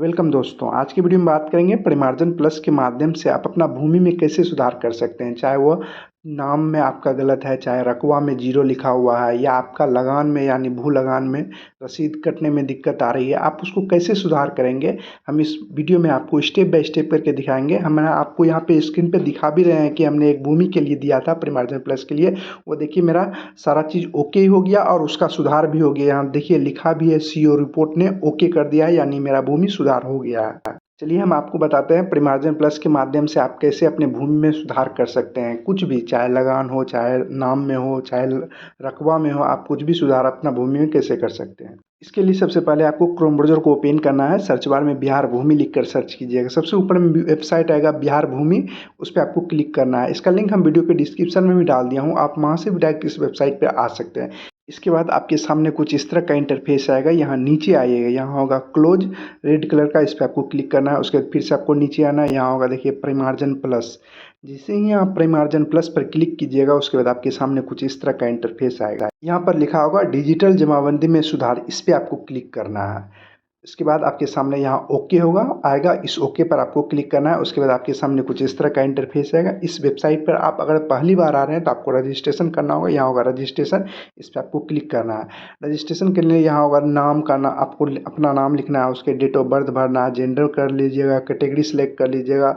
Welcome दोस्तों। आज की वीडियो में बात करेंगे परिमार्जन प्लस के माध्यम से आप अपना भूमि में कैसे सुधार कर सकते हैं। चाहे वो नाम में आपका गलत है, चाहे रकबा में जीरो लिखा हुआ है, या आपका लगान में यानी भू लगान में रसीद कटने में दिक्कत आ रही है, आप उसको कैसे सुधार करेंगे हम इस वीडियो में आपको स्टेप बाय स्टेप करके दिखाएंगे। हम आपको यहाँ पे स्क्रीन पे दिखा भी रहे हैं कि हमने एक भूमि के लिए दिया था परिमार्जन प्लस के लिए। वो देखिए मेरा सारा चीज़ ओके हो गया और उसका सुधार भी हो गया। यहाँ देखिए लिखा भी है, सीओ रिपोर्ट ने ओके कर दिया है, यानी मेरा भूमि सुधार हो गया है। चलिए हम आपको बताते हैं परिमार्जन प्लस के माध्यम से आप कैसे अपने भूमि में सुधार कर सकते हैं। कुछ भी, चाहे लगान हो, चाहे नाम में हो, चाहे रकबा में हो, आप कुछ भी सुधार अपना भूमि में कैसे कर सकते हैं। इसके लिए सबसे पहले आपको क्रोम ब्राउज़र को ओपन करना है। सर्च बार में बिहार भूमि लिखकर सर्च कीजिएगा। सबसे ऊपर में वेबसाइट आएगा बिहार भूमि, उस पर आपको क्लिक करना है। इसका लिंक हम वीडियो के डिस्क्रिप्शन में भी डाल दिया हूँ, आप वहाँ से भी डायरेक्ट इस वेबसाइट पर आ सकते हैं। इसके बाद आपके सामने कुछ इस तरह का इंटरफेस आएगा। यहाँ नीचे आइएगा, यहाँ होगा क्लोज रेड कलर का, इस पर आपको क्लिक करना है। उसके बाद फिर से आपको नीचे आना है, यहाँ होगा देखिए परिमार्जन प्लस। जैसे ही आप परिमार्जन प्लस पर क्लिक कीजिएगा उसके बाद आपके सामने कुछ इस तरह का इंटरफेस आएगा। यहाँ पर लिखा होगा डिजिटल जमाबंदी में सुधार, इस पर आपको क्लिक करना है। इसके बाद आपके सामने यहाँ ओके होगा आएगा, इस ओके पर आपको क्लिक करना है। उसके बाद आपके सामने कुछ इस तरह का इंटरफेस आएगा। इस वेबसाइट पर आप अगर पहली बार आ रहे हैं तो आपको रजिस्ट्रेशन करना होगा। यहाँ होगा रजिस्ट्रेशन, इस पर आपको क्लिक करना है। रजिस्ट्रेशन के लिए यहाँ होगा नाम का नाम, आपको अपना नाम लिखना है, उसके डेट ऑफ बर्थ भरना है, जेंडर कर लीजिएगा, कैटेगरी सेलेक्ट कर लीजिएगा।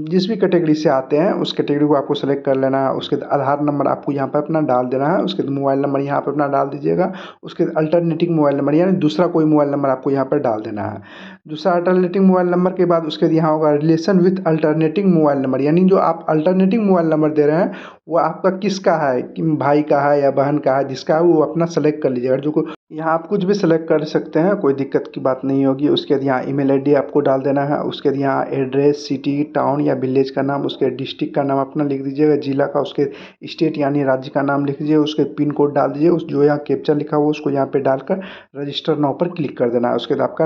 जिस भी कैटेगरी से आते हैं उस कैटेगरी को आपको सेलेक्ट कर लेना है। उसके बाद आधार नंबर आपको यहाँ पर अपना डाल देना है। उसके बाद मोबाइल नंबर यहाँ पर अपना डाल दीजिएगा। उसके बाद अल्टरनेटिव मोबाइल नंबर यानी दूसरा कोई मोबाइल नंबर आपको यहाँ पर डाल देना है। दूसरा अल्टरनेटिव मोबाइल नंबर के बाद उसके बाद यहाँ होगा relation with alternative mobile number, यानी जो आप अल्टरनेटिव मोबाइल नंबर दे रहे हैं वो आपका किसका है, कि भाई का है या बहन का है, जिसका है वो अपना सेलेक्ट कर लीजिएगा। जो यहाँ आप कुछ भी सेलेक्ट कर सकते हैं, कोई दिक्कत की बात नहीं होगी। उसके बाद यहाँ ईमेल आईडी आपको डाल देना है। उसके बाद यहाँ एड्रेस, सिटी, टाउन या विलेज का नाम, उसके डिस्ट्रिक्ट का नाम अपना लिख दीजिएगा, जिला का, उसके स्टेट यानी राज्य का नाम लिख दीजिए। उसके पिन कोड डाल दीजिए, उस जो यहाँ कैप्चा लिखा हुआ उसको यहाँ पे डालकर रजिस्टर नाउ पर क्लिक कर देना है। उसके बाद आपका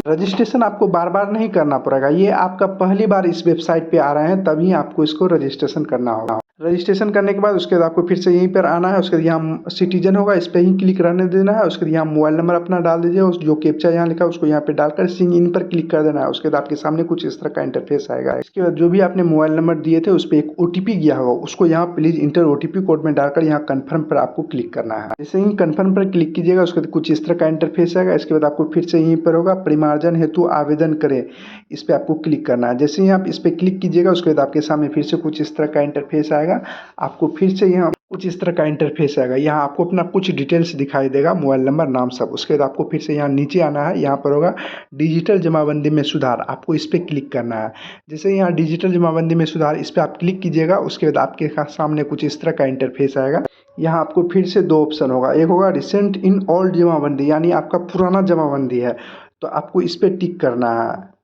रजिस्ट्रेशन आपको बार बार नहीं करना पड़ेगा। ये आपका पहली बार इस वेबसाइट पे आ रहे हैं तभी आपको इसको रजिस्ट्रेशन करना होगा। रजिस्ट्रेशन करने के बाद उसके बाद आपको फिर से यहीं पर आना है। उसके बाद यहाँ सिटीजन होगा, इस पर ही क्लिक रहने देना है। उसके बाद यहाँ मोबाइल नंबर अपना डाल दीजिए, उस जो कैप्चा यहाँ लिखा है उसको यहाँ पे डालकर सिंग इन पर क्लिक कर देना है। उसके बाद आपके सामने कुछ इस तरह का इंटरफेस आएगा। इसके बाद जो भी आपने मोबाइल नंबर दिए थे उस पर एक ओटीपी गया होगा, उसको यहाँ प्लीज इंटर ओटीपी कोड में डालकर यहाँ कन्फर्म पर आपको क्लिक करना है। जैसे ही कन्फर्म पर क्लिक कीजिएगा उसके बाद कुछ इस तरह का इंटरफेस आएगा। इसके बाद आपको फिर से यहीं पर होगा परिमार्जन हेतु आवेदन करें, इस पर आपको क्लिक करना है। जैसे ही आप इस पर क्लिक कीजिएगा उसके बाद आपके सामने फिर से कुछ इस तरह का इंटरफेस आएगा। आपको फिर से यहाँ कुछ इस तरह का इंटरफेस आएगा। यहाँ आपको अपना कुछ डिटेल्स दिखाई देगा, मोबाइल नंबर, नाम, सब। उसके बाद आपको फिर से यहाँ नीचे आना है, यहाँ पर होगा डिजिटल जमाबंदी में सुधार, आपको इस पर क्लिक करना है। जैसे यहाँ डिजिटल जमाबंदी में सुधार, इस पर आप क्लिक कीजिएगा उसके बाद आपके सामने कुछ इस तरह का इंटरफेस आएगा। यहाँ आपको फिर से दो ऑप्शन होगा, एक होगा रिसेंट इन ओल्ड जमाबंदी, यानी आपका पुराना जमाबंदी है तो आपको इस पर टिक करना है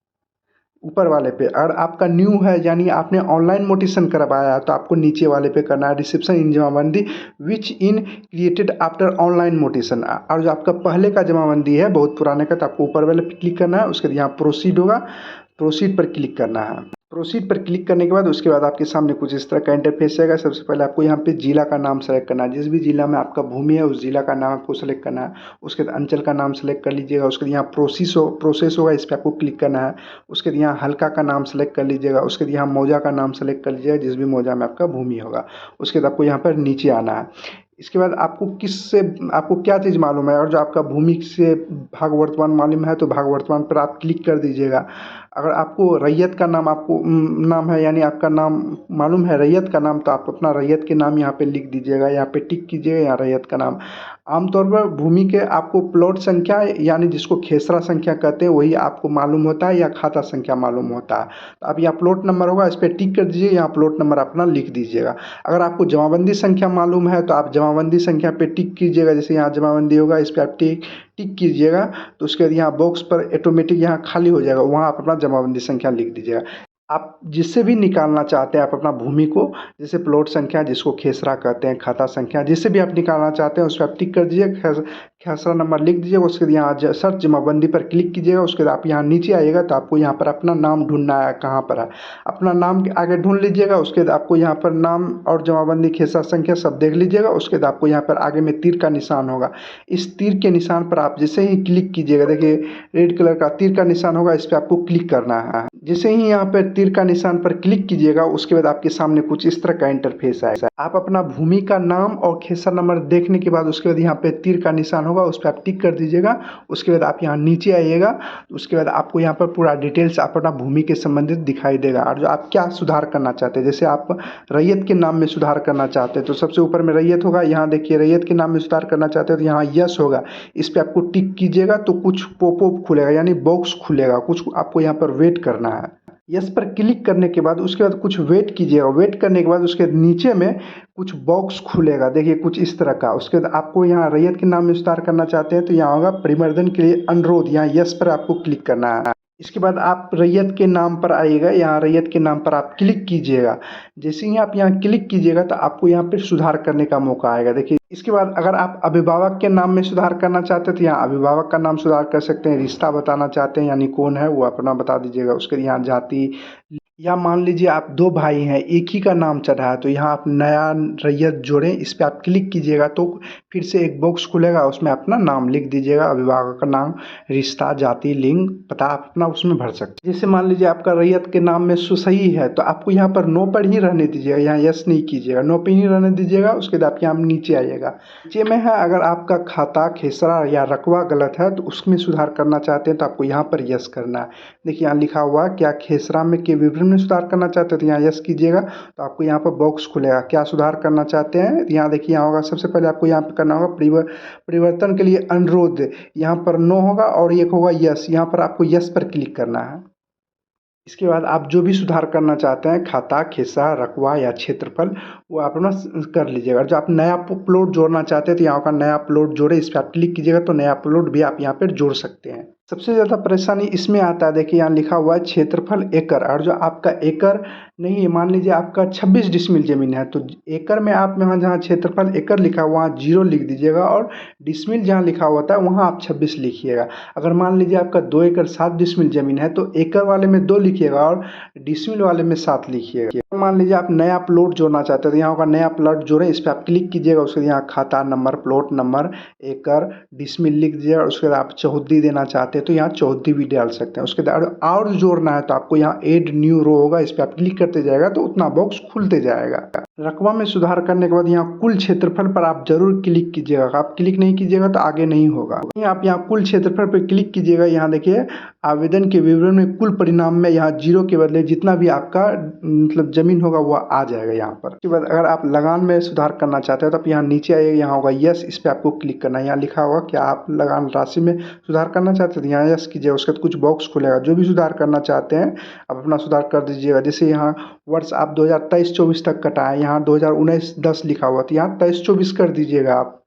ऊपर वाले पे। और आपका न्यू है यानी आपने ऑनलाइन मोटिशन करवाया तो आपको नीचे वाले पे करना है रिसेप्शन इन जमाबंदी विच इन क्रिएटेड आफ्टर ऑनलाइन मोटिशन। और जो आपका पहले का जमाबंदी है बहुत पुराने का तो आपको ऊपर वाले पे क्लिक करना है। उसके बाद यहाँ प्रोसीड होगा, प्रोसीड पर क्लिक करना है। प्रोसीड पर क्लिक करने के बाद उसके बाद आपके सामने कुछ इस तरह का इंटरफेस आएगा। सबसे पहले आपको यहाँ पे जिला का नाम सेलेक्ट करना है, जिस भी जिला में आपका भूमि है उस जिला का नाम आपको सेलेक्ट करना है। उसके बाद अंचल का नाम सेलेक्ट कर लीजिएगा। उसके बाद यहाँ प्रोसेस होगा, इस पर आपको क्लिक करना है। उसके बाद यहाँ हल्का का नाम सेलेक्ट कर लीजिएगा। उसके बाद यहाँ मौजा का नाम सेलेक्ट कर लीजिएगा, जिस भी मौजा में आपका भूमि होगा। उसके बाद आपको यहाँ पर नीचे आना है। इसके बाद आपको क्या चीज़ मालूम है, और जो आपका भूमि से भाग वर्तमान मालूम है तो भाग वर्तमान पर आप क्लिक कर दीजिएगा। अगर आपको रैयत का नाम नाम है यानी आपका नाम मालूम है रैयत का नाम, तो आप अपना रैयत के नाम यहाँ पे लिख दीजिएगा, यहाँ पे टिक कीजिएगा, यहाँ रैयत का नाम। आमतौर पर भूमि के आपको प्लॉट संख्या यानी जिसको खेसरा संख्या कहते हैं वही आपको मालूम होता है या खाता संख्या मालूम होता है। तो अब यहाँ प्लॉट नंबर होगा, इस पर टिक कर दीजिए, यहाँ प्लॉट नंबर अपना लिख दीजिएगा। अगर आपको जमाबंदी संख्या मालूम है तो आप जमाबंदी संख्या पे टिक कीजिएगा। जैसे यहाँ जमाबंदी होगा इस पर आप टिक कीजिएगा तो उसके बाद यहाँ बॉक्स पर ऑटोमेटिक यहाँ खाली हो जाएगा, वहाँ आप अपना जमाबंदी संख्या लिख दीजिएगा। आप जिससे भी निकालना चाहते हैं आप अपना भूमि को, जैसे प्लॉट संख्या जिसको खेसरा कहते हैं, खाता संख्या जिससे भी आप निकालना चाहते हैं उस पर आप टिक कर दीजिए, खेसरा नंबर लिख दीजिएगा। उसके बाद यहाँ सर्च जमाबंदी पर क्लिक कीजिएगा। उसके बाद आप यहाँ नीचे आइएगा तो आपको यहाँ पर अपना नाम ढूंढना है, कहाँ पर है अपना नाम आगे ढूंढ लीजिएगा। उसके बाद आपको यहाँ पर नाम और जमाबंदी खेसरा संख्या सब देख लीजिएगा। उसके बाद आपको यहाँ पर आगे में तीर का निशान होगा, इस तीर के निशान पर आप जैसे ही क्लिक कीजिएगा, देखिए रेड कलर का तीर का निशान होगा, इस पर आपको क्लिक करना है। जैसे ही यहाँ पर तीर का निशान पर क्लिक कीजिएगा उसके बाद आपके सामने कुछ इस तरह का इंटरफेस आएगा। आप अपना भूमि का नाम और खेसरा नंबर देखने के बाद उसके बाद यहाँ पे तीर का निशान होगा, उस पर आप टिक कर दीजिएगा। उसके बाद आप यहाँ नीचे आइएगा, उसके बाद आपको यहाँ पर पूरा डिटेल्स अपना भूमि के संबंधित दिखाई देगा। और जो आप क्या सुधार करना चाहते हैं, जैसे आप रैयत के नाम में सुधार करना चाहते हैं तो सबसे ऊपर में रैयत होगा, यहाँ देखिए रैयत के नाम में सुधार करना चाहते हैं तो यहाँ यस होगा, इस पर आपको टिक कीजिएगा तो कुछ पॉपअप खुलेगा यानी बॉक्स खुलेगा, कुछ आपको यहाँ पर वेट करना है। यस पर क्लिक करने के बाद उसके बाद कुछ वेट कीजिएगा, वेट करने के बाद उसके नीचे में कुछ बॉक्स खुलेगा, देखिए कुछ इस तरह का। उसके बाद आपको यहाँ रैयत के नाम में सुधार करना चाहते हैं तो यहाँ होगा परिवर्तन के लिए अनुरोध, यहाँ यस पर आपको क्लिक करना है। इसके बाद आप रैयत के नाम पर आइएगा, यहाँ रैयत के नाम पर आप क्लिक कीजिएगा। जैसे ही आप यहाँ क्लिक कीजिएगा तो आपको यहाँ पर सुधार करने का मौका आएगा। देखिए इसके बाद अगर आप अभिभावक के नाम में सुधार करना चाहते हैं तो यहाँ अभिभावक का नाम सुधार कर सकते हैं। रिश्ता बताना चाहते हैं यानी कौन है वो अपना बता दीजिएगा। उसके यहाँ जाति, या मान लीजिए आप दो भाई हैं एक ही का नाम चढ़ा है तो यहाँ आप नया रैयत जोड़ें, इस पर आप क्लिक कीजिएगा तो फिर से एक बॉक्स खुलेगा, उसमें अपना नाम लिख दीजिएगा, अभिभावक का नाम, रिश्ता, जाति, लिंग, पता आप अपना उसमें भर सकते हैं। जैसे मान लीजिए आपका रैयत के नाम में सही है तो आपको यहाँ पर नो पर ही रहने दीजिएगा, यहाँ यस नहीं कीजिएगा, नो पर ही रहने दीजिएगा। उसके बाद आप यहाँ नीचे आइएगा, नीचे में है अगर आपका खाता, खेसरा या रकबा गलत है तो उसमें सुधार करना चाहते हैं तो आपको यहाँ पर यस करना है। देखिए यहाँ लिखा हुआ क्या खेसरा में के विवरण में सुधार करना चाहते हैं तो यहाँ यस कीजिएगा तो आपको यहाँ पर बॉक्स खुलेगा, क्या सुधार करना चाहते हैं। यहाँ देखिए यहाँ होगा, सबसे पहले आपको यहाँ पर करना होगा परिवर्तन के लिए अनुरोध, यहाँ पर नो होगा और एक होगा यस, यहाँ पर आपको यस पर क्लिक करना है। इसके बाद आप जो भी सुधार करना चाहते हैं खाता, खेसरा, रकबा या क्षेत्रफल वो अपना कर लीजिएगा। जो आप नया प्लॉट जोड़ना चाहते हैं तो यहाँ का नया प्लॉट जोड़े, इस पर आप क्लिक कीजिएगा तो नया प्लॉट भी आप यहाँ पर जोड़ सकते हैं। सबसे ज़्यादा परेशानी इसमें आता है, देखिए यहाँ लिखा हुआ है क्षेत्रफल एकड़, और जो आपका एकड़ नहीं है, मान लीजिए आपका 26 डिसमिल ज़मीन है तो एकड़ में आप यहाँ जहाँ क्षेत्रफल एकड़ लिखा हुआ वहाँ 0 लिख दीजिएगा और डिसमिल जहाँ लिखा होता है वहाँ आप 26 लिखिएगा। अगर मान लीजिए आपका 2 एकड़ 7 डिसमिल ज़मीन है तो एकड़ वाले में 2 लिखिएगा और डिसमिल वाले में 7 लिखिएगा। मान लीजिए आप नया प्लॉट जोड़ना चाहते हैं तो यहाँ होगा नया प्लॉट जोड़ें, इस पर आप क्लिक कीजिएगा। उसके यहाँ खाता नंबर, प्लॉट नंबर, एकड़, डिसमिल लिख दीजिएगा। उसके बाद आप चौहद्दी देना चाहते हैं तो यहाँ चौहद्दी भी डाल सकते हैं। उसके बाद और जोड़ना है तो आपको यहाँ ऐड न्यू रो होगा, इस पर आप क्लिक करते जाएगा तो उतना बॉक्स खुलते जाएगा। रकबा में सुधार करने के बाद यहाँ कुल क्षेत्रफल पर आप जरूर क्लिक कीजिएगा, आप क्लिक नहीं कीजिएगा तो आगे नहीं होगा। आप यहाँ कुल क्षेत्रफल पर क्लिक कीजिएगा, यहाँ देखिए आवेदन के विवरण में कुल परिणाम में यहाँ 0 के बदले जितना भी आपका मतलब जमीन होगा वो आ जाएगा यहाँ पर। उसके बाद अगर आप लगान में सुधार करना चाहते हैं तो आप यहाँ नीचे आइए, यहाँ होगा यस, इस पर आपको क्लिक करना है। यहाँ लिखा होगा क्या आप लगान राशि में सुधार करना चाहते हैं तो यहाँ यस कीजिए। उसके बाद कुछ बॉक्स खुलेगा, जो भी सुधार करना चाहते हैं आप अपना सुधार कर दीजिएगा। जैसे यहाँ वर्ष आप 2023-24 तक कटाएं, यहाँ 2019-10 लिखा हुआ तो यहाँ 23-24 कर दीजिएगा आप।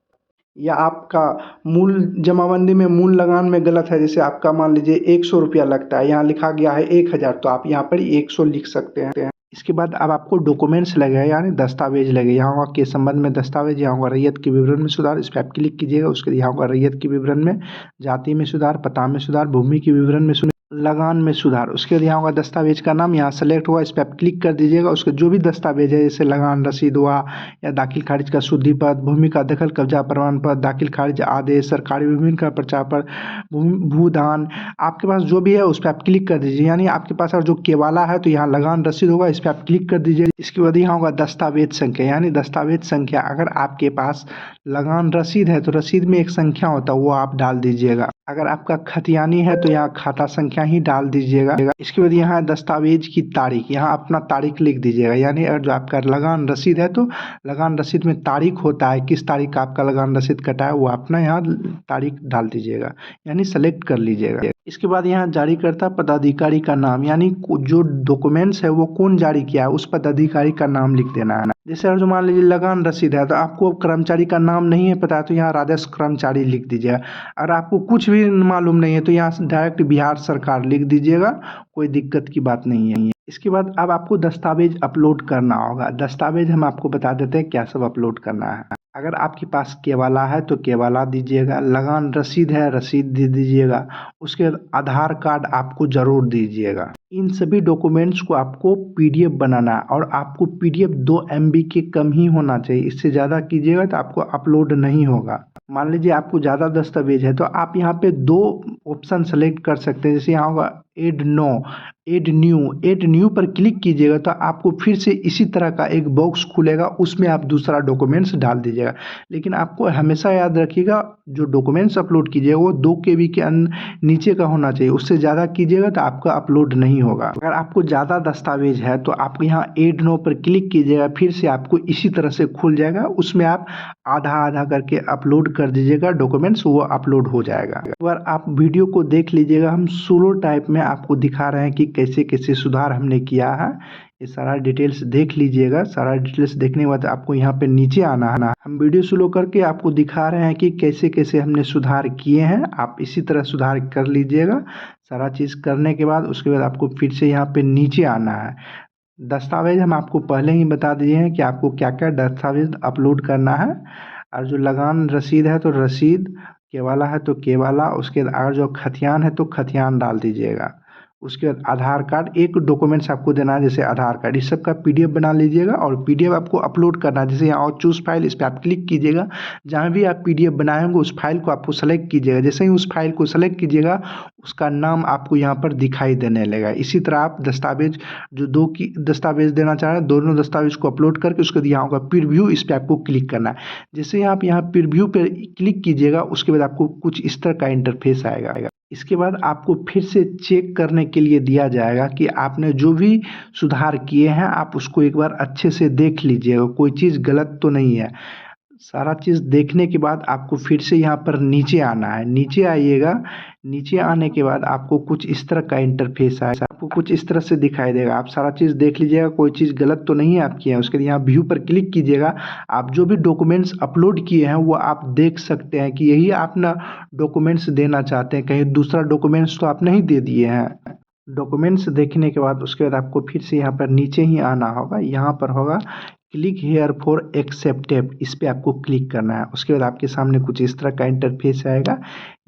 या आपका मूल जमाबंदी में मूल लगान में गलत है, जैसे आपका मान लीजिए 100 रुपया लगता है, यहाँ लिखा गया है 1000 तो आप यहाँ पर 100 लिख सकते हैं। इसके बाद अब आपको डॉक्यूमेंट्स लगेगा यानी दस्तावेज लगे, यहाँ होगा के संबंध में दस्तावेज, यहाँ होगा रैयत के विवरण में सुधार, इस पर आप क्लिक कीजिएगा। उसके यहाँ होगा रैयत के विवरण में, जाति में सुधार, पता में सुधार, भूमि के विवरण में लगान में सुधार। उसके बाद यहाँ होगा दस्तावेज का नाम, यहाँ सेलेक्ट हुआ, इस पर आप क्लिक कर दीजिएगा। उसके जो भी दस्तावेज है जैसे लगान रसीद हुआ या दाखिल खारिज का शुद्धि पत्र, भूमि का दखल कब्जा प्रमाण पत्र, दाखिल खारिज आदेश, सरकारी विभिन्न का प्रचार पत्र, भूदान, आपके पास जो भी है उस पर आप क्लिक कर दीजिए। यानी आपके पास अगर जो केवाला है तो यहाँ लगान रसीद होगा, इस पर आप क्लिक कर दीजिए। इसके बाद यहाँ होगा दस्तावेज संख्या, यानी दस्तावेज संख्या, अगर आपके पास लगान रसीद है तो रसीद में एक संख्या होता है वो आप डाल दीजिएगा। अगर आपका खतियानी है तो यहाँ खाता संख्या ही डाल दीजिएगा। इसके बाद यहाँ दस्तावेज की तारीख, यहाँ अपना तारीख लिख दीजिएगा। यानी अगर जो आपका लगान रसीद है तो लगान रसीद में तारीख होता है, किस तारीख का आपका लगान रसीद कटा है वो अपना यहाँ तारीख डाल दीजिएगा, यानी सेलेक्ट कर लीजिएगा। इसके बाद यहाँ जारीकर्ता पदाधिकारी का नाम, यानी जो डॉक्यूमेंट्स है वो कौन जारी किया है उस पदाधिकारी का नाम लिख देना है। जैसे अगर जो मान लीजिए लगान रसीद है तो आपको कर्मचारी का नाम नहीं है पता है तो यहाँ राजस्व कर्मचारी लिख दीजिएगा। अगर आपको कुछ भी मालूम नहीं है तो यहाँ डायरेक्ट बिहार सरकार लिख दीजिएगा, कोई दिक्कत की बात नहीं है। इसके बाद अब आपको दस्तावेज अपलोड करना होगा। दस्तावेज हम आपको बता देते हैं क्या सब अपलोड करना है। अगर आपके पास केवाला है तो केवाला दीजिएगा, लगान रसीद है रसीद दे दीजिएगा, उसके बाद आधार कार्ड आपको ज़रूर दीजिएगा। इन सभी डॉक्यूमेंट्स को आपको पीडीएफ बनाना है और आपको पीडीएफ 2 MB के कम ही होना चाहिए। इससे ज़्यादा कीजिएगा तो आपको अपलोड नहीं होगा। मान लीजिए आपको ज़्यादा दस्तावेज है तो आप यहाँ पे 2 ऑप्शन सेलेक्ट कर सकते हैं। जैसे यहाँ होगा ऐड न्यू पर क्लिक कीजिएगा तो आपको फिर से इसी तरह का एक बॉक्स खुलेगा, उसमें आप दूसरा डॉक्यूमेंट्स डाल दीजिएगा। लेकिन आपको हमेशा याद रखिएगा जो डॉक्यूमेंट्स अपलोड कीजिएगा वो 2 KB के नीचे का होना चाहिए। उससे ज़्यादा कीजिएगा तो आपका अपलोड नहीं होगा। अगर आपको ज़्यादा दस्तावेज है तो आप यहाँ ऐड नो पर क्लिक कीजिएगा, फिर से आपको इसी तरह से खुल जाएगा। उसमें आप आधा आधा करके अपलोड कर दीजिएगा डॉक्यूमेंट्स, वो अपलोड हो जाएगा। एक बार आप वीडियो को देख लीजिएगा, हम सोलो टाइप में आपको दिखा रहे हैं कि कैसे कैसे सुधार हमने किया है। ये सारा डिटेल्स देख लीजिएगा। सारा डिटेल्स देखने के बाद आपको यहाँ पे नीचे आना है। हम वीडियो स्लो करके आपको दिखा रहे हैं कि कैसे कैसे हमने सुधार किए हैं। आप इसी तरह सुधार कर लीजिएगा। सारा चीज़ करने के बाद उसके बाद आपको फिर से यहाँ पे नीचे आना है। दस्तावेज हम आपको पहले ही बता दिए हैं कि आपको क्या क्या दस्तावेज अपलोड करना है। और जो लगान रसीद है तो रसीद, केवाला है तो केवाला, उसके बाद अगर जो खतियान है तो खतियान डाल दीजिएगा। उसके बाद आधार कार्ड, एक डॉक्यूमेंट्स आपको देना है जैसे आधार कार्ड। इस सब का पीडीएफ बना लीजिएगा और पीडीएफ आपको अपलोड करना है। जैसे यहाँ और चूज़ फाइल, इस पर आप क्लिक कीजिएगा। जहाँ भी आप पीडीएफ बनाए होंगे उस फाइल को आपको सेलेक्ट कीजिएगा। जैसे ही उस फाइल को सेलेक्ट कीजिएगा उसका नाम आपको यहाँ पर दिखाई देने लगेगा। इसी तरह आप दस्तावेज जो 2 की दस्तावेज देना चाह रहे हैं, दोनों दस्तावेज को अपलोड करके उसके बाद यहाँ होगा प्रीव्यू, इस पर आपको क्लिक करना है। जैसे आप यहाँ प्रीव्यू पर क्लिक कीजिएगा उसके बाद आपको कुछ इस तरह का इंटरफेस आएगा। इसके बाद आपको फिर से चेक करने के लिए दिया जाएगा कि आपने जो भी सुधार किए हैं आप उसको एक बार अच्छे से देख लीजिएगा, कोई चीज़ गलत तो नहीं है। सारा चीज़ देखने के बाद आपको फिर से यहाँ पर नीचे आना है। नीचे आइएगा। नीचे आने के बाद आपको कुछ इस तरह का इंटरफेस आएगा, आपको कुछ इस तरह से दिखाई देगा। आप सारा चीज़ देख लीजिएगा, कोई चीज़ गलत तो नहीं है आपकी है। उसके लिए यहाँ व्यू पर क्लिक कीजिएगा। आप जो भी डॉक्यूमेंट्स अपलोड किए हैं वो आप देख सकते हैं कि यही आप ना डॉक्यूमेंट्स देना चाहते हैं, कहीं दूसरा डॉक्यूमेंट्स तो आप नहीं दे दिए हैं। डॉक्यूमेंट्स देखने के बाद उसके बाद आपको फिर से यहाँ पर नीचे ही आना होगा। यहाँ पर होगा क्लिक हेयर फॉर एक्सेप्टेड, इस पर आपको क्लिक करना है। उसके बाद आपके सामने कुछ इस तरह का इंटरफेस आएगा।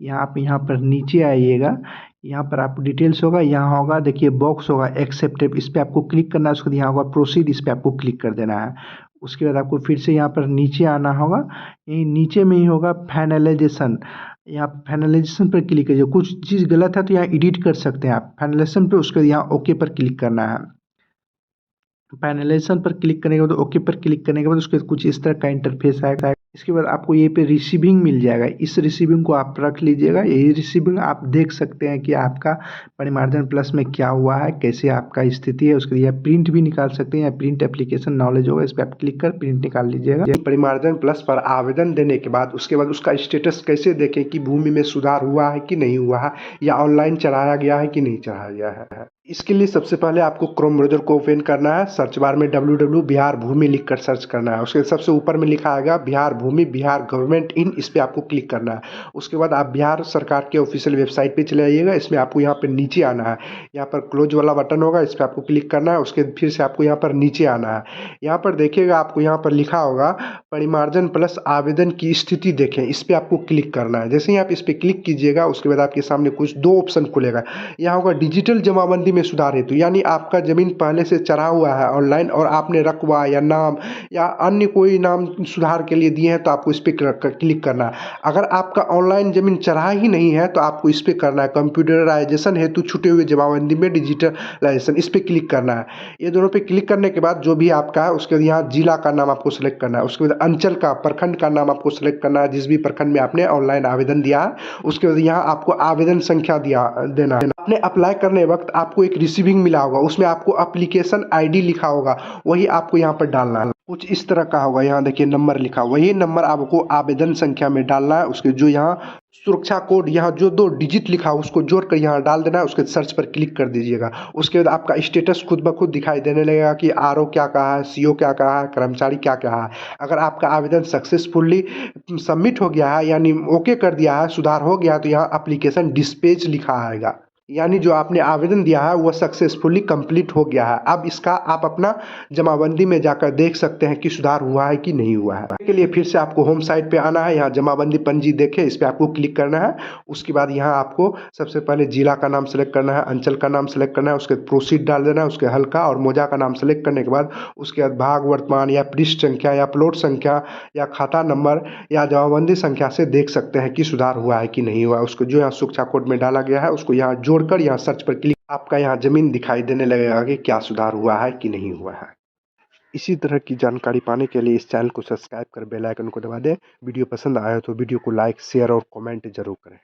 यहाँ पर नीचे आइएगा। यहाँ पर आप डिटेल्स होगा, यहाँ होगा देखिए बॉक्स होगा एक्सेप्टेड, इस पर आपको क्लिक करना है। उसके बाद यहाँ होगा प्रोसीड, इस पर आपको क्लिक कर देना है। उसके बाद आपको फिर से यहाँ पर नीचे आना होगा। यही नीचे में ही होगा फाइनलाइजेशन, यहाँ फाइनलाइजेशन पर क्लिक कीजिए। कुछ चीज़ गलत है तो यहाँ एडिट कर सकते हैं आप फाइनलाइजेशन पे। उसके बाद यहाँ ओके पर क्लिक करना है। फाइनलाइजेशन पर क्लिक करने के बाद ओके पर क्लिक करने के बाद उसके कुछ इस तरह का इंटरफेस आएगा। इसके बाद आपको ये पे रिसीविंग मिल जाएगा। इस रिसीविंग को आप रख लीजिएगा। यही रिसीविंग आप देख सकते हैं कि आपका परिमार्जन प्लस में क्या हुआ है, कैसे आपका स्थिति है। उसके लिए प्रिंट भी निकाल सकते हैं। प्रिंट एप्लीकेशन नॉलेज होगा, इस पर आप क्लिक कर प्रिंट निकाल लीजिएगा। परिमार्जन प्लस पर आवेदन देने के बाद उसके बाद उसका स्टेटस कैसे देखें कि भूमि में सुधार हुआ है कि नहीं हुआ है, या ऑनलाइन चढ़ाया गया है कि नहीं चढ़ाया गया है। इसके लिए सबसे पहले आपको क्रोम ब्राउज़र को ओपन करना है। सर्च बार में www बिहार भूमि लिखकर सर्च करना है। उसके सबसे ऊपर में लिखा आएगा बिहार भूमि, बिहार गवर्नमेंट इन, इस पर आपको क्लिक करना है। उसके बाद आप बिहार सरकार के ऑफिशियल वेबसाइट पे चले जाइएगा। इसमें आपको यहाँ पर नीचे आना है। यहाँ पर क्लोज वाला बटन होगा, इस पर आपको क्लिक करना है। उसके फिर से आपको यहाँ पर नीचे आना है। यहाँ पर देखिएगा आपको यहाँ पर लिखा होगा परिमार्जन प्लस आवेदन की स्थिति देखें, इस पर आपको क्लिक करना है। जैसे ही आप इस पर क्लिक कीजिएगा उसके बाद आपके सामने कुछ 2 ऑप्शन खुलेगा। यहाँ होगा डिजिटल जमाबंदी में सुधार हेतु, यानी आपका जमीन पहले से चढ़ा हुआ है ऑनलाइन और आपने रकबा या नाम या अन्य कोई नाम सुधार के लिए दिए हैं तो आपको इस पर क्लिक करना है। अगर आपका ऑनलाइन जमीन चढ़ा ही नहीं है तो आपको इस पर करना है कंप्यूटराइजेशन हेतु छूटे हुए जमाबंदी में डिजिटलाइजेशन, इस पर क्लिक करना है। ये दोनों पे क्लिक करने के बाद जो भी आपका है उसके बाद यहाँ जिला का नाम आपको सेलेक्ट करना है। उसके बाद अंचल का, प्रखंड का नाम आपको सेलेक्ट करना है जिस भी प्रखंड में आपने ऑनलाइन आवेदन दिया है। उसके बाद यहाँ आपको आवेदन संख्या देना है। आपने अप्लाई करने वक्त आपको एक रिसीविंग मिला होगा, उसमें आपको एप्लीकेशन ID लिखा होगा, वही आपको यहाँ पर डालना है। कुछ इस तरह का होगा, यहाँ देखिए नंबर लिखा, वही नंबर आपको आवेदन संख्या में डालना है। उसके जो यहाँ सुरक्षा कोड, यहाँ जो 2 डिजिट लिखा है उसको जोड़कर यहाँ डाल देना है। उसके सर्च पर क्लिक कर दीजिएगा। उसके बाद आपका स्टेटस खुद ब खुद दिखाई देने लगेगा कि RO क्या कहा है, CO क्या कहा है, कर्मचारी क्या कहा है। अगर आपका आवेदन सक्सेसफुली सबमिट हो गया है यानी ओके कर दिया है, सुधार हो गया है, तो यहाँ एप्लीकेशन डिस्पैच लिखा आएगा। यानी जो आपने आवेदन दिया है वो सक्सेसफुली कंप्लीट हो गया है। अब इसका आप अपना जमाबंदी में जाकर देख सकते हैं कि सुधार हुआ है कि नहीं हुआ है। इसके लिए फिर से आपको होम साइट पे आना है, यहाँ जमाबंदी पंजी देखें इस पे आपको क्लिक करना है। उसके बाद यहाँ आपको सबसे पहले जिला का नाम सेलेक्ट करना है, अंचल का नाम सेलेक्ट करना है, उसके प्रोसीड डाल देना है, उसके हल्का और मौजा का नाम सेलेक्ट करने के बाद उसके बाद भाग वर्तमान या पृष्ठ संख्या या प्लॉट संख्या या खाता नंबर या जमाबंदी संख्या से देख सकते हैं कि सुधार हुआ है कि नहीं हुआ है। उसको जो यहाँ सूचना कोड में डाला गया है उसको यहाँ जोड़कर यहाँ सर्च पर क्लिक, आपका यहाँ ज़मीन दिखाई देने लगेगा कि क्या सुधार हुआ है कि नहीं हुआ है। इसी तरह की जानकारी पाने के लिए इस चैनल को सब्सक्राइब कर बेल आइकन को दबा दें। वीडियो पसंद आया तो वीडियो को लाइक शेयर और कमेंट जरूर करें।